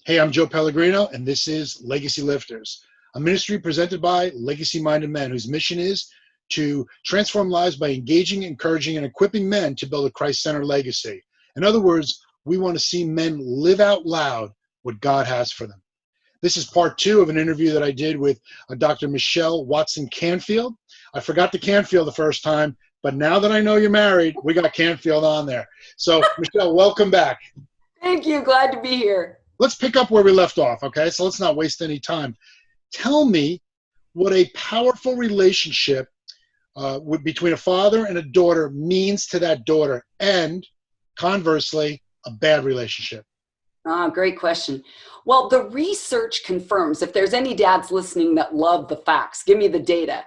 Hey, I'm Joe Pellegrino, and this is Legacy Lifters, a ministry presented by legacy-minded men whose mission is to transform lives by engaging, encouraging, and equipping men to build a Christ-centered legacy. In other words, we want to see men live out loud what God has for them. This is part 2 of an interview that I did with Dr. Michelle Watson Canfield. I forgot the Canfield the first time, but now that I know you're married, we got Canfield on there. So, Michelle, welcome back. Thank you. Glad to be here. Let's pick up where we left off, okay? So let's not waste any time. Tell me what a powerful relationship between a father and a daughter means to that daughter, and conversely, a bad relationship. Great question. Well, the research confirms, if there's any dads listening that love the facts, give me the data.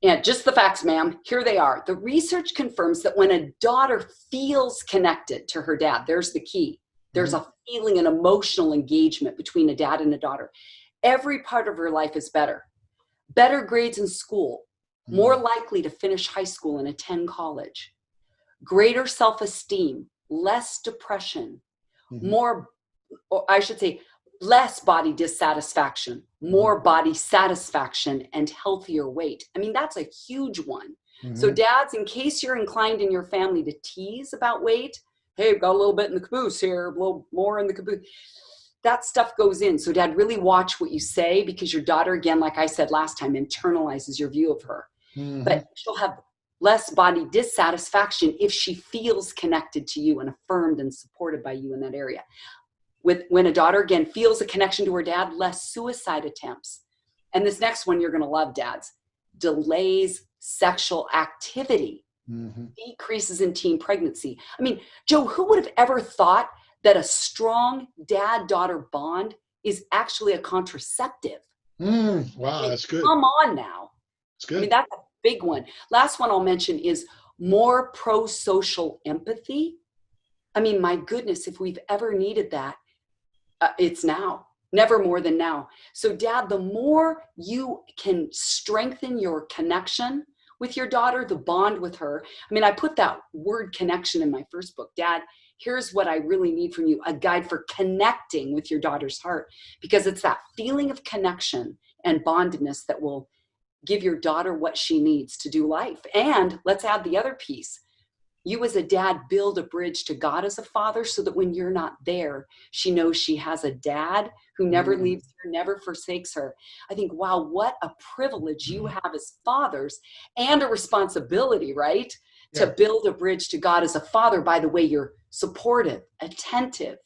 And just the facts, ma'am, here they are. The research confirms that when a daughter feels connected to her dad, there's the key. There's a feeling and emotional engagement between a dad and a daughter. Every part of her life is better. Better grades in school, more likely to finish high school and attend college. Greater self-esteem, less depression, more, or I should say, less body dissatisfaction, more body satisfaction, and healthier weight. I mean, that's a huge one. So dads, in case you're inclined in your family to tease about weight, hey, got a little bit in the caboose here, a little more in the caboose. That stuff goes in. So dad, really watch what you say, because your daughter, again, like I said last time, internalizes your view of her. But she'll have less body dissatisfaction if she feels connected to you and affirmed and supported by you in that area. When a daughter, again, feels a connection to her dad, less suicide attempts. And this next one you're going to love, dads. Delays sexual activity. Decreases in teen pregnancy. I mean, Joe, who would have ever thought that a strong dad-daughter bond is actually a contraceptive? Wow, that's good. Come on now. That's good. I mean, that's a big one. Last one I'll mention is more pro-social empathy. I mean, my goodness, if we've ever needed that, it's now. Never more than now. So dad, the more you can strengthen your connection with your daughter, the bond with her. I mean, I put that word connection in my first book. Dad, here's what I really need from you, a guide for connecting with your daughter's heart, because it's that feeling of connection and bondedness that will give your daughter what she needs to do life. And let's add the other piece. You as a dad build a bridge to God as a father, so that when you're not there, she knows she has a dad who never leaves her, never forsakes her. I think, wow, what a privilege you have as fathers, and a responsibility, right? To build a bridge to God as a father. By the way, you're supportive, attentive,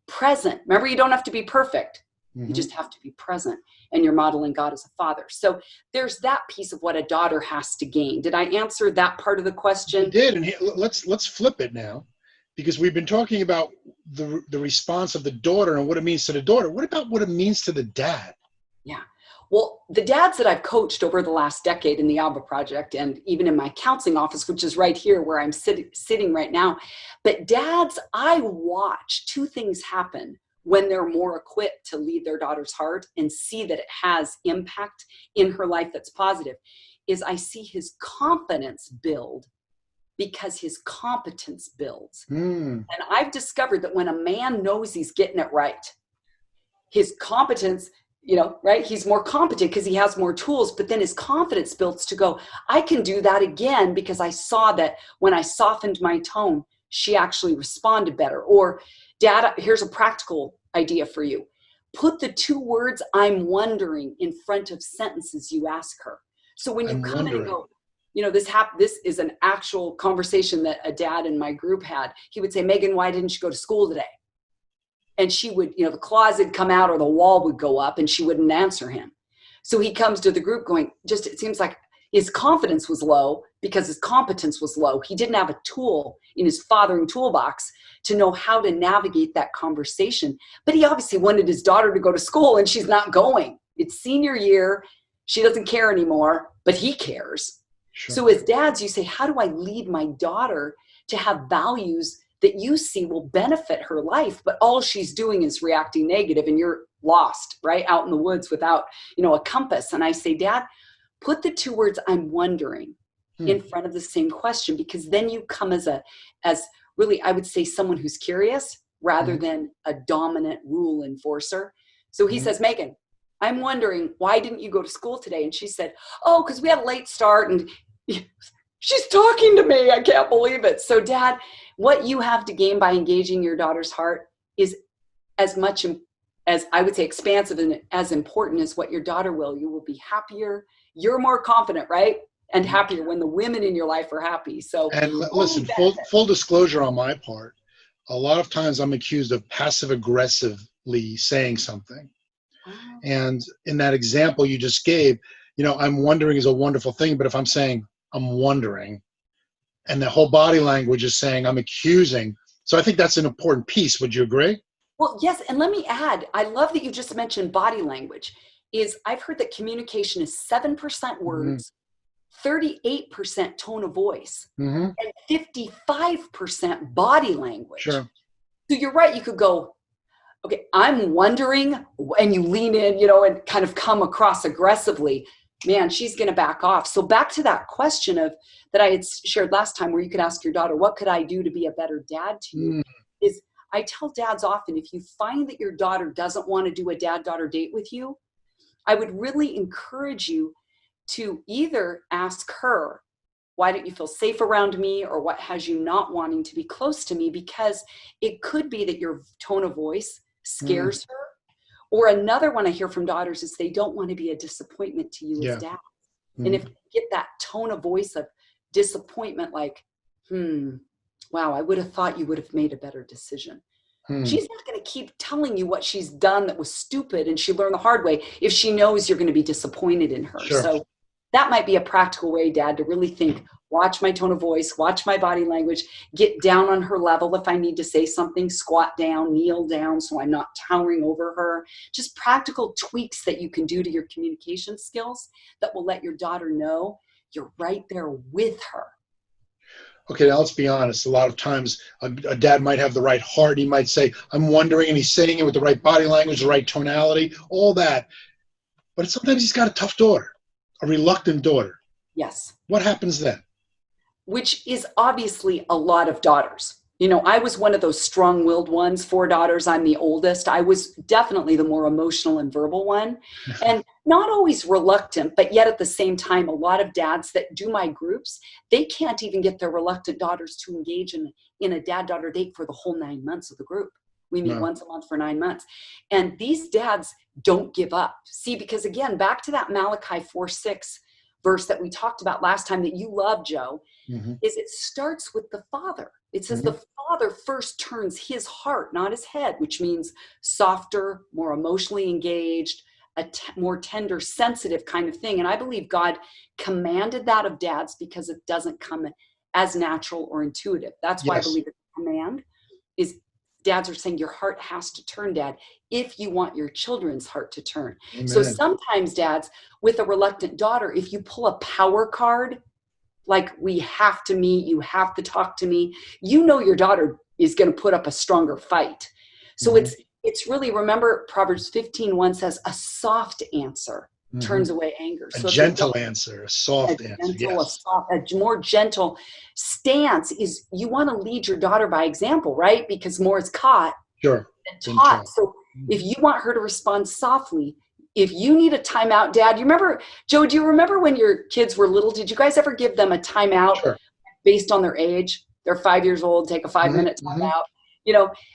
present. Remember, you don't have to be perfect. You just have to be present, and you're modeling God as a father. So there's that piece of what a daughter has to gain. Did I answer that part of the question? You did, and let's flip it now, because we've been talking about the response of the daughter and what it means to the daughter. What about what it means to the dad? Yeah. Well, the dads that I've coached over the last decade in the Alba Project, and even in my counseling office, which is right here where I'm sitting right now. But dads, I watch two things happen when they're more equipped to lead their daughter's heart and see that it has impact in her life that's positive, is I see his confidence build because his competence builds. And I've discovered that when a man knows he's getting it right, his competence, right? He's more competent because he has more tools, but then his confidence builds to go, I can do that again, because I saw that when I softened my tone, she actually responded better. Or, Dad, here's a practical idea for you. Put the 2 words, I'm wondering, in front of sentences you ask her. So when you come in and go, this is an actual conversation that a dad in my group had. He would say, Megan, why didn't you go to school today? And she would, the closet would come out or the wall would go up, and she wouldn't answer him. So he comes to the group going, it seems like his confidence was low because his competence was low. He didn't have a tool in his fathering toolbox to know how to navigate that conversation. But he obviously wanted his daughter to go to school, and she's not going. It's senior year. She doesn't care anymore, but he cares. Sure. So as dads, you say, how do I lead my daughter to have values that you see will benefit her life, but all she's doing is reacting negative, and you're lost, right? Out in the woods without, a compass. And I say, Dad, put the 2 words, I'm wondering, in front of the same question, because then you come as really, I would say, someone who's curious, rather than a dominant rule enforcer. So he says, Megan, I'm wondering, why didn't you go to school today? And she said, oh, because we had a late start and she's talking to me. I can't believe it. So Dad, what you have to gain by engaging your daughter's heart is as much as, I would say, expansive and as important as what your daughter will. You will be happier. You're more confident, right? And happier when the women in your life are happy. So, and listen, full disclosure on my part, a lot of times I'm accused of passive aggressively saying something. And in that example you just gave, I'm wondering is a wonderful thing, but if I'm saying I'm wondering, and the whole body language is saying I'm accusing, so I think that's an important piece. Would you agree? Well, yes. And let me add, I love that you just mentioned body language. I've heard that communication is 7% words, 38% tone of voice, and 55% body language. Sure. So you're right. You could go, okay, I'm wondering, and you lean in, and kind of come across aggressively. Man, she's going to back off. So back to that question that I had shared last time, where you could ask your daughter, what could I do to be a better dad to you? Is I tell dads often, if you find that your daughter doesn't want to do a dad-daughter date with you, I would really encourage you to either ask her, why don't you feel safe around me? Or what has you not wanting to be close to me? Because it could be that your tone of voice scares her. Or another one I hear from daughters is they don't want to be a disappointment to you as dad. And if you get that tone of voice of disappointment, like, wow, I would have thought you would have made a better decision. She's not going to keep telling you what she's done that was stupid and she learned the hard way if she knows you're going to be disappointed in her. Sure. So that might be a practical way, Dad, to really think, watch my tone of voice, watch my body language, get down on her level if I need to say something, squat down, kneel down so I'm not towering over her. Just practical tweaks that you can do to your communication skills that will let your daughter know you're right there with her. Okay, now let's be honest. A lot of times a dad might have the right heart. He might say, I'm wondering, and he's saying it with the right body language, the right tonality, all that. But sometimes he's got a tough daughter, a reluctant daughter. Yes. What happens then? Which is obviously a lot of daughters. I was one of those strong-willed ones, 4 daughters. I'm the oldest. I was definitely the more emotional and verbal one, and not always reluctant, but yet at the same time, a lot of dads that do my groups, they can't even get their reluctant daughters to engage in a dad-daughter date for the whole 9 months of the group. We meet once a month for 9 months. And these dads don't give up. See, because again, back to that Malachi 4:6 verse that we talked about last time that you love, Joe, is it starts with the father. It says the father first turns his heart, not his head, which means softer, more emotionally engaged, more tender, sensitive kind of thing. And I believe God commanded that of dads because it doesn't come as natural or intuitive. That's why I believe it's a command. Is dads are saying your heart has to turn, Dad, if you want your children's heart to turn. Amen. So sometimes dads with a reluctant daughter, if you pull a power card, like we have to meet, you have to talk to me, your daughter is going to put up a stronger fight. So it's really, remember Proverbs 15:1 says a soft answer turns away anger. So a gentle answer, a soft answer. A more gentle stance is you want to lead your daughter by example, right? Because more is caught than taught. So if you want her to respond softly, if you need a timeout, Dad, Joe, do you remember when your kids were little, did you guys ever give them a timeout based on their age? They're 5 years old, take a 5-minute timeout.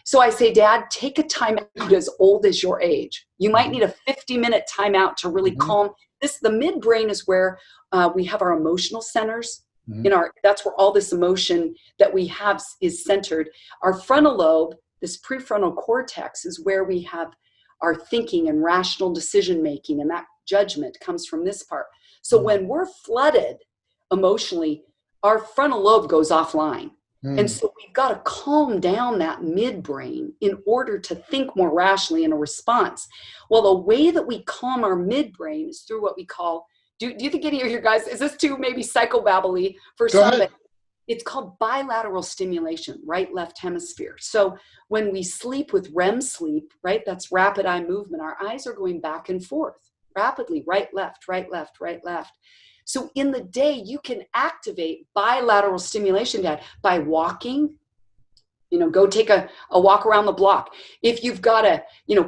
So I say, Dad, take a timeout as old as your age. You might need a 50-minute timeout to really calm. The midbrain is where we have our emotional centers. That's where all this emotion that we have is centered. Our frontal lobe, this prefrontal cortex, is where we have our thinking and rational decision making, and that judgment comes from this part. So when we're flooded emotionally, our frontal lobe goes offline. And so we've got to calm down that midbrain in order to think more rationally in a response. Well, the way that we calm our midbrain is through what we call, do you think any of you guys, is this too maybe psychobabbly for some? But it's called bilateral stimulation, right, left hemisphere. So when we sleep with REM sleep, right, that's rapid eye movement, our eyes are going back and forth rapidly, right, left, right, left, right, left. So in the day, you can activate bilateral stimulation, Dad, by walking, Go take a walk around the block. If you've got to,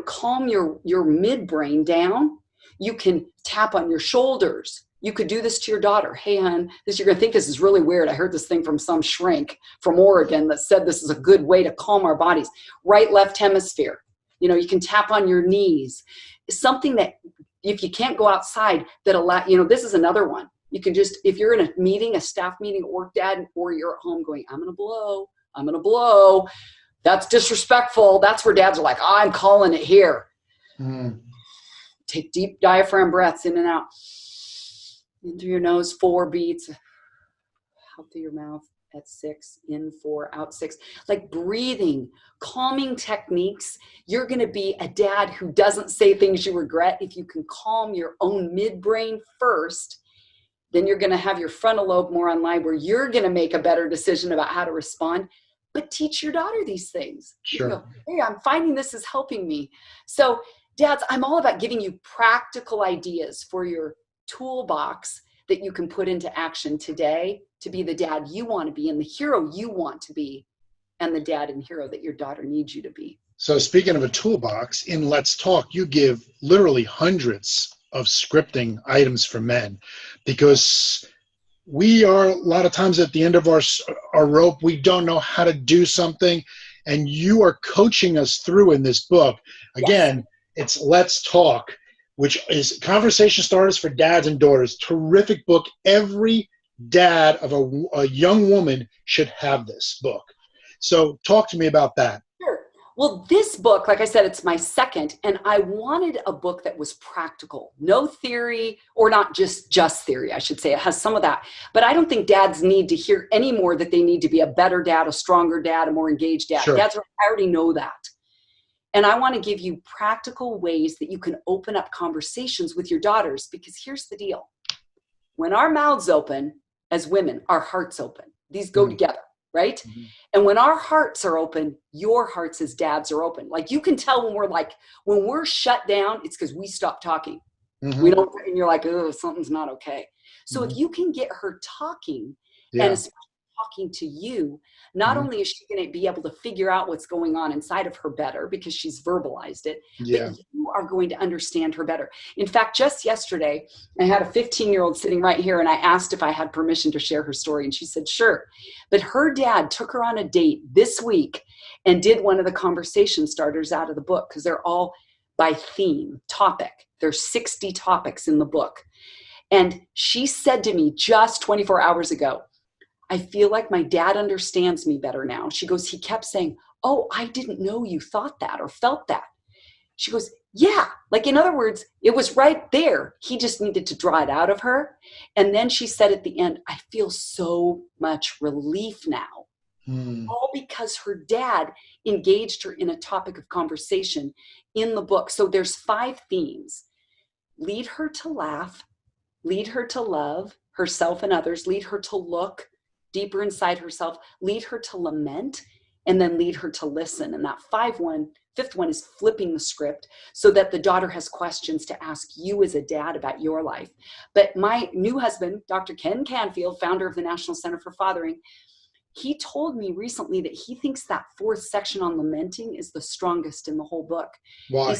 calm your midbrain down, you can tap on your shoulders. You could do this to your daughter. Hey, hon, you're going to think this is really weird. I heard this thing from some shrink from Oregon that said this is a good way to calm our bodies. Right, left hemisphere. You can tap on your knees. Something that, if you can't go outside, that allow, this is another one. You can just, if you're in a meeting, a staff meeting, or dad, or you're at home going, I'm going to blow. That's disrespectful. That's where dads are like, I'm calling it here. Take deep diaphragm breaths in and out. In through your nose, 4 beats. Out through your mouth at 6. In 4, out 6. Like breathing, calming techniques. You're going to be a dad who doesn't say things you regret. If you can calm your own midbrain first, then you're going to have your frontal lobe more online, where you're going to make a better decision about how to respond. But teach your daughter these things. Sure. You go, hey, I'm finding this is helping me. So dads, I'm all about giving you practical ideas for your toolbox that you can put into action today to be the dad you want to be and the hero you want to be, and the dad and hero that your daughter needs you to be. So speaking of a toolbox, in Let's Talk, you give literally hundreds of scripting items for men, because we are a lot of times at the end of our rope. We don't know how to do something, and you are coaching us through in this book. Again, yes. It's Let's Talk, which is conversation starters for dads and daughters. Terrific book. Every dad of a young woman should have this book. So talk to me about that. Sure. Well, this book, like I said, it's my second, and I wanted a book that was practical. No theory, or not just theory, I should say. It has some of that. But I don't think dads need to hear any more that they need to be a better dad, a stronger dad, a more engaged dad. Sure. Dads already know that. And I want to give you practical ways that you can open up conversations with your daughters, because here's the deal. When our mouths open as women, our hearts open. These go together, right? Mm-hmm. And when our hearts are open, your hearts as dads are open. Like, you can tell when we're shut down, it's because we stop talking. Mm-hmm. We don't, and you're like, oh, something's not okay. So if you can get her talking, and especially talking to you, not only is she going to be able to figure out what's going on inside of her better because she's verbalized it, but you are going to understand her better. In fact, just yesterday, I had a 15-year-old sitting right here, and I asked if I had permission to share her story, and she said, sure. But her dad took her on a date this week and did one of the conversation starters out of the book, because they're all by theme, topic. There's 60 topics in the book. And she said to me just 24 hours ago, I feel like my dad understands me better now. She goes, he kept saying, oh, I didn't know you thought that or felt that. She goes, yeah. Like, in other words, it was right there. He just needed to draw it out of her. And then she said at the end, I feel so much relief now. All because her dad engaged her in a topic of conversation in the book. So there's 5 themes. Lead her to laugh, lead her to love herself and others, lead her to look deeper inside herself, lead her to lament, and then lead her to listen. And that 5th one is flipping the script so that the daughter has questions to ask you as a dad about your life. But my new husband, Dr. Ken Canfield, founder of the National Center for Fathering, he told me recently that he thinks that 4th section on lamenting is the strongest in the whole book. Why?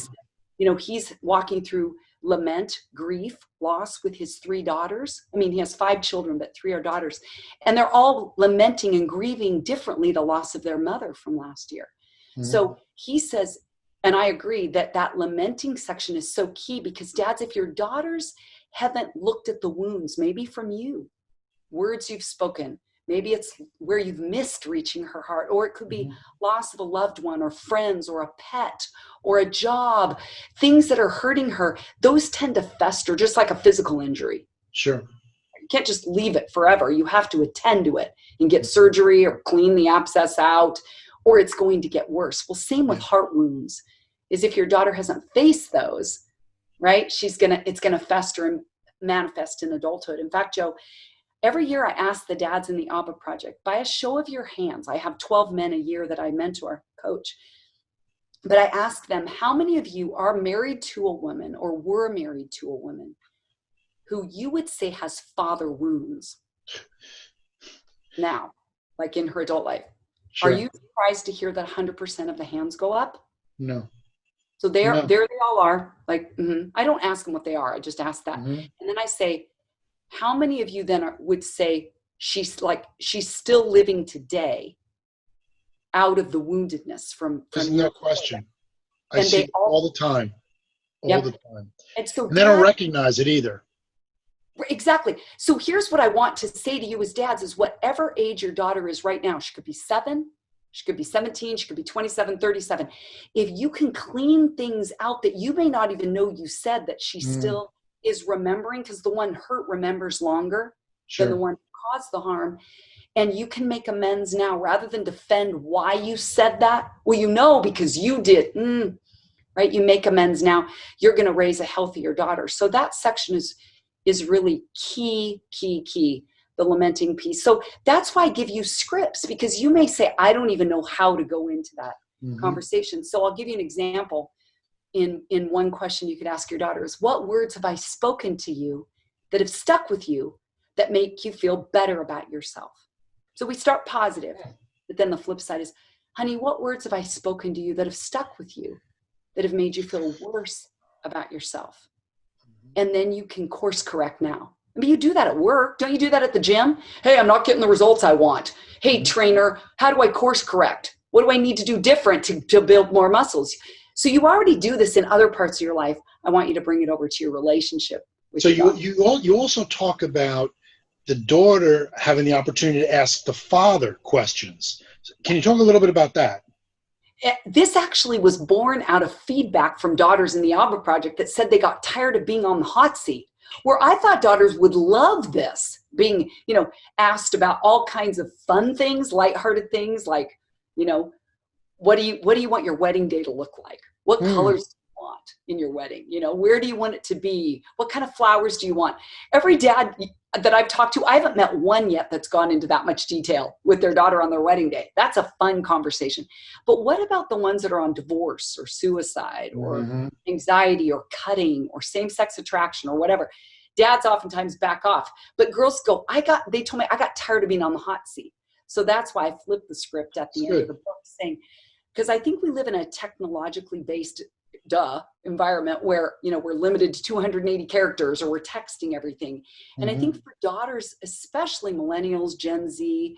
He's walking through lament, grief, loss with his 3 daughters. I mean, he has 5 children, but 3 are daughters. And they're all lamenting and grieving differently the loss of their mother from last year. So he says, and I agree, that lamenting section is so key, because dads, if your daughters haven't looked at the wounds, maybe from you, words you've spoken, maybe it's where you've missed reaching her heart, or it could be loss of a loved one or friends or a pet or a job, things that are hurting her. Those tend to fester just like a physical injury. Sure. You can't just leave it forever. You have to attend to it and get surgery or clean the abscess out, or it's going to get worse. Well, same with heart wounds, is if your daughter hasn't faced those, right, it's going to fester and manifest in adulthood. In fact, Joe, every year I ask the dads in the ABBA project, by a show of your hands, I have 12 men a year that I mentor, coach, but I ask them, how many of you are married to a woman or were married to a woman who you would say has father wounds now, like in her adult life? Are Sure. you surprised to hear that 100% of the hands go up? No. So there No. they all are. Like, I don't ask them what they are. I just ask that. Hmm. And then I say, how many of you then would say she's still living today out of the woundedness from There's your no question. I and see they it all, all the time. All the yep. time. And so And they don't dad, recognize it either. exactly. So here's what I want to say to you as dads is whatever age your daughter is right now, she could be 7, she could be 17, she could be 27, 37. If you can clean things out that you may not even know you said that she still is remembering, because the one hurt remembers longer than the Sure. one who caused the harm. And you can make amends now rather than defend why you said that. Well, you know, because you did, right? You make amends now. You're going to raise a healthier daughter. So that section is really key, the lamenting piece. So that's why I give you scripts, because you may say, I don't even know how to go into that conversation. So I'll give you an example. In one question you could ask your daughter is, what words have I spoken to you that have stuck with you that make you feel better about yourself? So we start positive, but then the flip side is, honey, what words have I spoken to you that have stuck with you, that have made you feel worse about yourself? And then you can course correct now. I mean, you do that at work. Don't you do that at the gym? Hey, I'm not getting the results I want. Hey, trainer, how do I course correct? What do I need to do different to build more muscles? So you already do this in other parts of your life. I want you to bring it over to your relationship with So your daughter. you also talk about the daughter having the opportunity to ask the father questions. Can you talk a little bit about that? This actually was born out of feedback from daughters in the Alba Project that said they got tired of being on the hot seat, where I thought daughters would love this, being, asked about all kinds of fun things, lighthearted things like, what do you want your wedding day to look like? What colors do you want in your wedding? Where do you want it to be? What kind of flowers do you want? Every dad that I've talked to, I haven't met one yet that's gone into that much detail with their daughter on their wedding day. That's a fun conversation. But what about the ones that are on divorce or suicide or anxiety or cutting or same-sex attraction or whatever? Dads oftentimes back off, but girls go, they told me I got tired of being on the hot seat. So that's why I flipped the script at the end of the book saying, because I think we live in a technologically based environment where, we're limited to 280 characters or we're texting everything. And I think for daughters, especially millennials, Gen Z,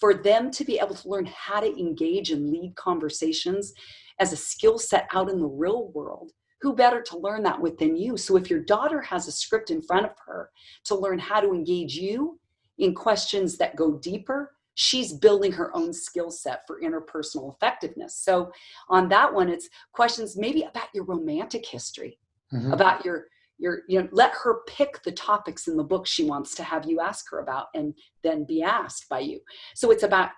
for them to be able to learn how to engage and lead conversations as a skill set out in the real world, who better to learn that with than you? So if your daughter has a script in front of her to learn how to engage you in questions that go deeper, she's building her own skill set for interpersonal effectiveness. So on that one, it's questions maybe about your romantic history, about your let her pick the topics in the book she wants to have you ask her about and then be asked by you. So it's about,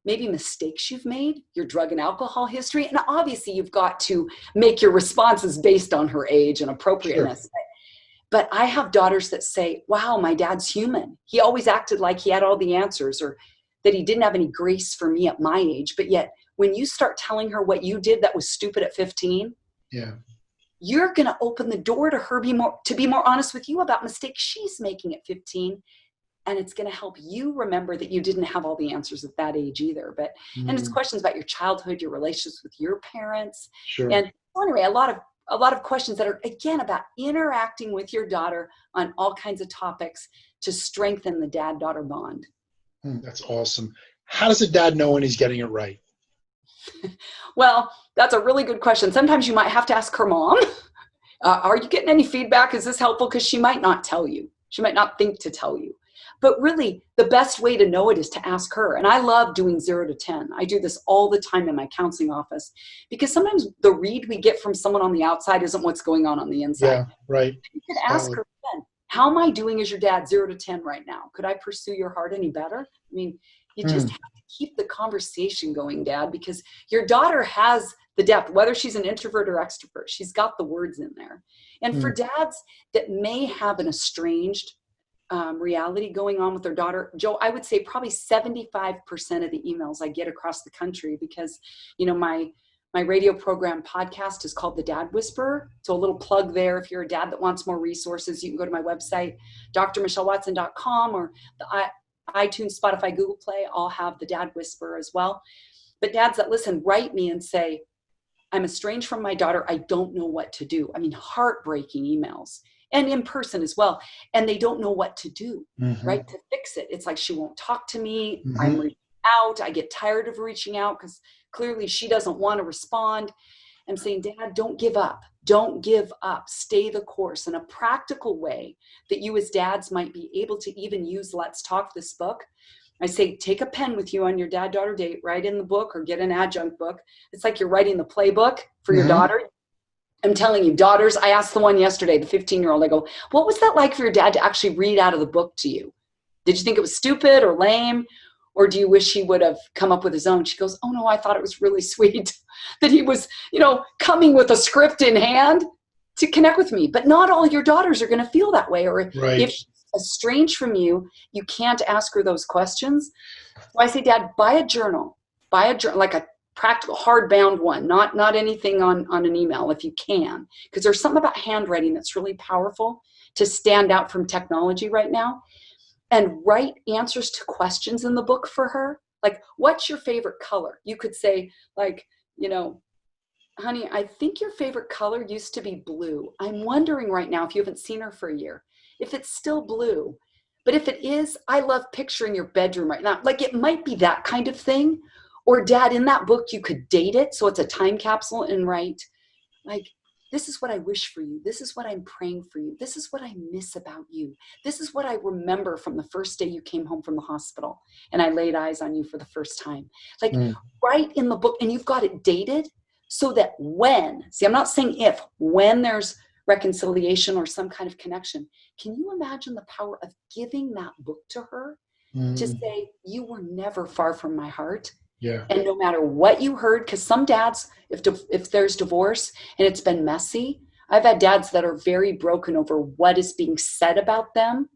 maybe mistakes you've made, your drug and alcohol history. And obviously you've got to make your responses based on her age and appropriateness. Sure. But I have daughters that say, wow, my dad's human. He always acted like he had all the answers, or that he didn't have any grace for me at my age. But yet when you start telling her what you did that was stupid at 15, you're going to open the door to her to be more honest with you about mistakes she's making at 15. And it's going to help you remember that you didn't have all the answers at that age either. But and it's questions about your childhood, your relationships with your parents. Sure. And anyway, a lot of questions that are, again, about interacting with your daughter on all kinds of topics to strengthen the dad-daughter bond. That's awesome. How does a dad know when he's getting it right? Well, that's a really good question. Sometimes you might have to ask her mom, are you getting any feedback? Is this helpful? Because she might not tell you. She might not think to tell you. But really, the best way to know it is to ask her. And I love doing 0 to 10. I do this all the time in my counseling office, because sometimes the read we get from someone on the outside isn't what's going on the inside. Yeah, right. You could ask her then, how am I doing as your dad 0 to 10 right now? Could I pursue your heart any better? I mean, you just have to keep the conversation going, Dad, because your daughter has the depth, whether she's an introvert or extrovert. She's got the words in there. And for dads that may have an estranged reality going on with their daughter, Joe, I would say probably 75% of the emails I get across the country, because, my radio program podcast is called The Dad Whisperer. So a little plug there. If you're a dad that wants more resources, you can go to my website, drmichellewatson.com, or iTunes, Spotify, Google Play, all have the Dad Whisperer as well. But dads that listen, write me and say, I'm estranged from my daughter. I don't know what to do. I mean, heartbreaking emails, and in person as well. And they don't know what to do, right? To fix it. It's like, she won't talk to me. I'm reaching out. I get tired of reaching out because clearly she doesn't want to respond. I'm saying, Dad, don't give up. Don't give up. Stay the course. In a practical way that you as dads might be able to even use Let's Talk, this book, I say, take a pen with you on your dad-daughter date, write in the book or get an adjunct book. It's like you're writing the playbook for your daughter. I'm telling you, daughters, I asked the one yesterday, the 15-year-old, I go, what was that like for your dad to actually read out of the book to you? Did you think it was stupid or lame? Or do you wish he would have come up with his own? She goes, oh no, I thought it was really sweet that he was, coming with a script in hand to connect with me. But not all your daughters are going to feel that way. Or if she's estranged from you, you can't ask her those questions. So I say, Dad, buy a journal, like a practical hardbound one, not anything on an email if you can, because there's something about handwriting that's really powerful to stand out from technology right now. And write answers to questions in the book for her. Like, what's your favorite color? You could say, like, honey, I think your favorite color used to be blue. I'm wondering right now, if you haven't seen her for a year, if it's still blue. But if it is, I love picturing your bedroom right now. Like, it might be that kind of thing. Or Dad, in that book, you could date it. So it's a time capsule, and write, like, this is what I wish for you. This is what I'm praying for you. This is what I miss about you. This is what I remember from the first day you came home from the hospital and I laid eyes on you for the first time. Like, write in the book, and you've got it dated so that I'm not saying if, when there's reconciliation or some kind of connection, can you imagine the power of giving that book to her to say, you were never far from my heart? Yeah. And no matter what you heard, because some dads, if there's divorce and it's been messy, I've had dads that are very broken over what is being said about them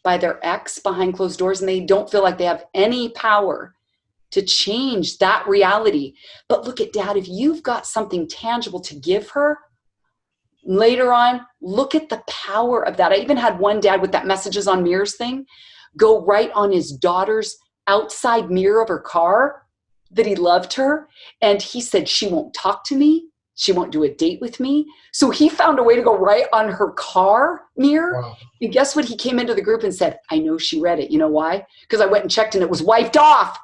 by their ex behind closed doors, and they don't feel like they have any power to change that reality. But look at Dad, if you've got something tangible to give her later on, look at the power of that. I even had one dad with that messages on mirrors thing go right on his daughter's outside mirror of her car that he loved her. And he said, she won't talk to me. She won't do a date with me. So he found a way to go right on her car mirror. Wow. And guess what? He came into the group and said, I know she read it. You know why? Because I went and checked and it was wiped off.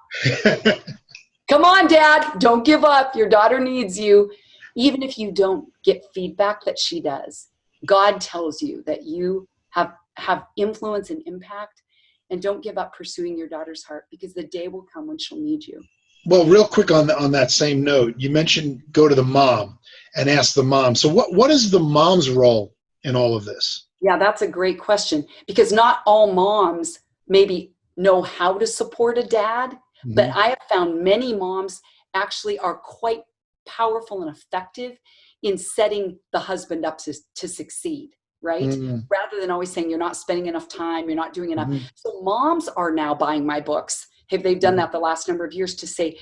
Come on, Dad. Don't give up. Your daughter needs you. Even if you don't get feedback that she does, God tells you that you have influence and impact. And don't give up pursuing your daughter's heart, because the day will come when she'll need you. Well, real quick on that same note, you mentioned go to the mom and ask the mom. So what is the mom's role in all of this? Yeah, that's a great question, because not all moms maybe know how to support a dad, but I have found many moms actually are quite powerful and effective in setting the husband up to succeed, right? Rather than always saying you're not spending enough time, you're not doing enough. So moms are now buying my books. They've done that the last number of years to say,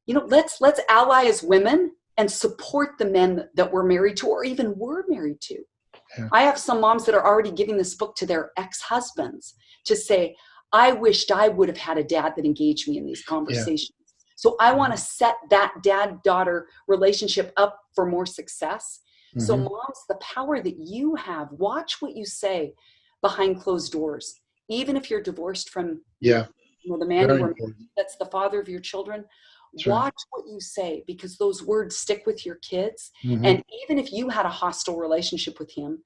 let's ally as women and support the men that we're married to or even were married to. Yeah. I have some moms that are already giving this book to their ex-husbands to say, I wished I would have had a dad that engaged me in these conversations. Yeah. So I want to set that dad-daughter relationship up for more success. So moms, the power that you have, watch what you say behind closed doors. Even if you're divorced from the man who that's the father of your children, that's watch what you say, because those words stick with your kids. And even if you had a hostile relationship with him,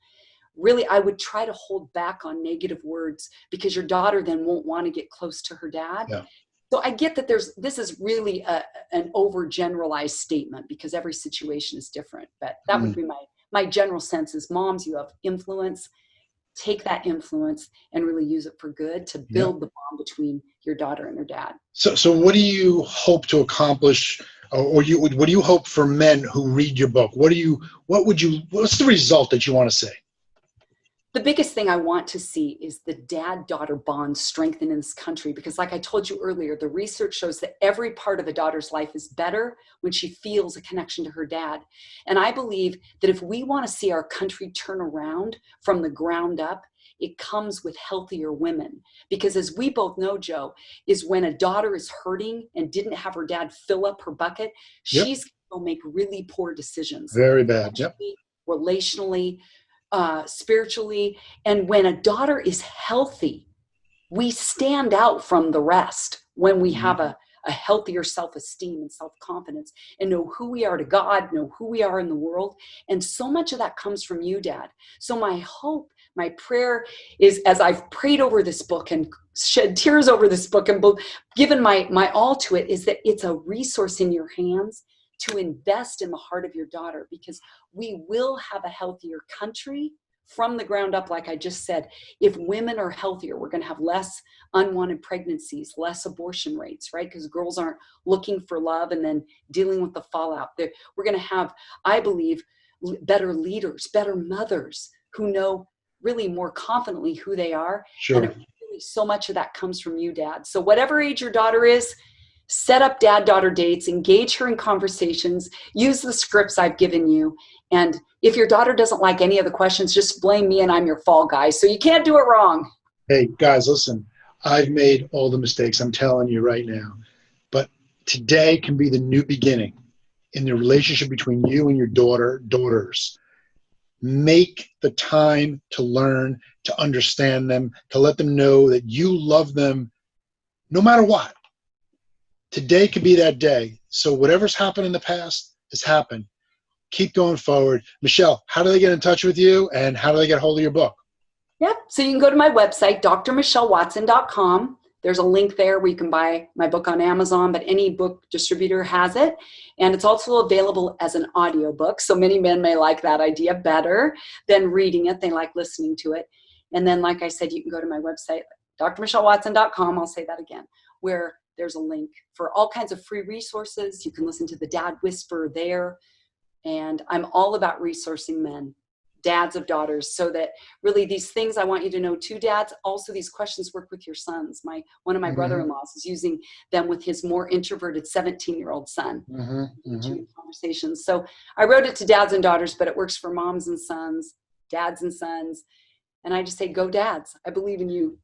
really, I would try to hold back on negative words, because your daughter then won't want to get close to her dad. Yeah. So I get that this is really an overgeneralized statement, because every situation is different. But that would be my general sense is, moms, you have influence. Take that influence and really use it for good to build the bond between your daughter and her dad. So what do you hope to accomplish, or what do you hope for men who read your book? What's the result that you want to see? The biggest thing I want to see is the dad-daughter bond strengthened in this country, because like I told you earlier, the research shows that every part of a daughter's life is better when she feels a connection to her dad. And I believe that if we want to see our country turn around from the ground up, it comes with healthier women. Because as we both know, Joe, is when a daughter is hurting and didn't have her dad fill up her bucket, Yep. she's going to make really poor decisions. Very bad. Yep. Relationally, spiritually. And when a daughter is healthy, we stand out from the rest when we have a healthier self-esteem and self-confidence and know who we are to God, know who we are in the world. And so much of that comes from you, Dad. So my hope, my prayer is, as I've prayed over this book and shed tears over this book and given my all to it, is that it's a resource in your hands to invest in the heart of your daughter, because we will have a healthier country from the ground up. Like I just said, if women are healthier, we're going to have less unwanted pregnancies, less abortion rates, right? Because girls aren't looking for love and then dealing with the fallout. We're going to have, I believe, better leaders, better mothers who know really more confidently who they are. Sure. And really, so much of that comes from you, Dad. So whatever age your daughter is, set up dad-daughter dates, engage her in conversations, use the scripts I've given you. And if your daughter doesn't like any of the questions, just blame me and I'm your fall guy. So you can't do it wrong. Hey, guys, listen, I've made all the mistakes, I'm telling you right now. But today can be the new beginning in the relationship between you and your daughters. Make the time to learn, to understand them, to let them know that you love them no matter what. Today could be that day. So whatever's happened in the past has happened. Keep going forward. Michelle, how do they get in touch with you and how do they get hold of your book? Yep. So you can go to my website, drmichellewatson.com. There's a link there where you can buy my book on Amazon, but any book distributor has it. And it's also available as an audiobook. So many men may like that idea better than reading it. They like listening to it. And then, like I said, you can go to my website, drmichellewatson.com. I'll say that again, where there's a link for all kinds of free resources. You can listen to the Dad Whisperer there. And I'm all about resourcing men, dads of daughters, so that really these things I want you to know too, dads, also these questions work with your sons. One of my brother-in-laws is using them with his more introverted 17-year-old son. Conversations. So I wrote it to dads and daughters, but it works for moms and sons, dads and sons. And I just say, go dads. I believe in you.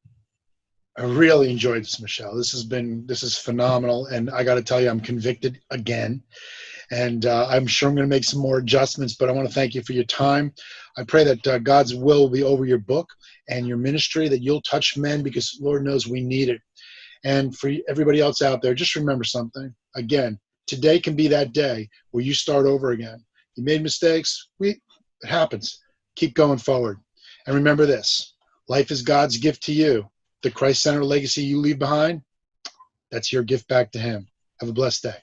I really enjoyed this, Michelle. This is phenomenal. And I got to tell you, I'm convicted again. And I'm sure I'm going to make some more adjustments, but I want to thank you for your time. I pray that God's will be over your book and your ministry, that you'll touch men, because Lord knows we need it. And for everybody else out there, just remember something. Again, today can be that day where you start over again. You made mistakes. It happens. Keep going forward. And remember this, life is God's gift to you. The Christ-centered legacy you leave behind, that's your gift back to him. Have a blessed day.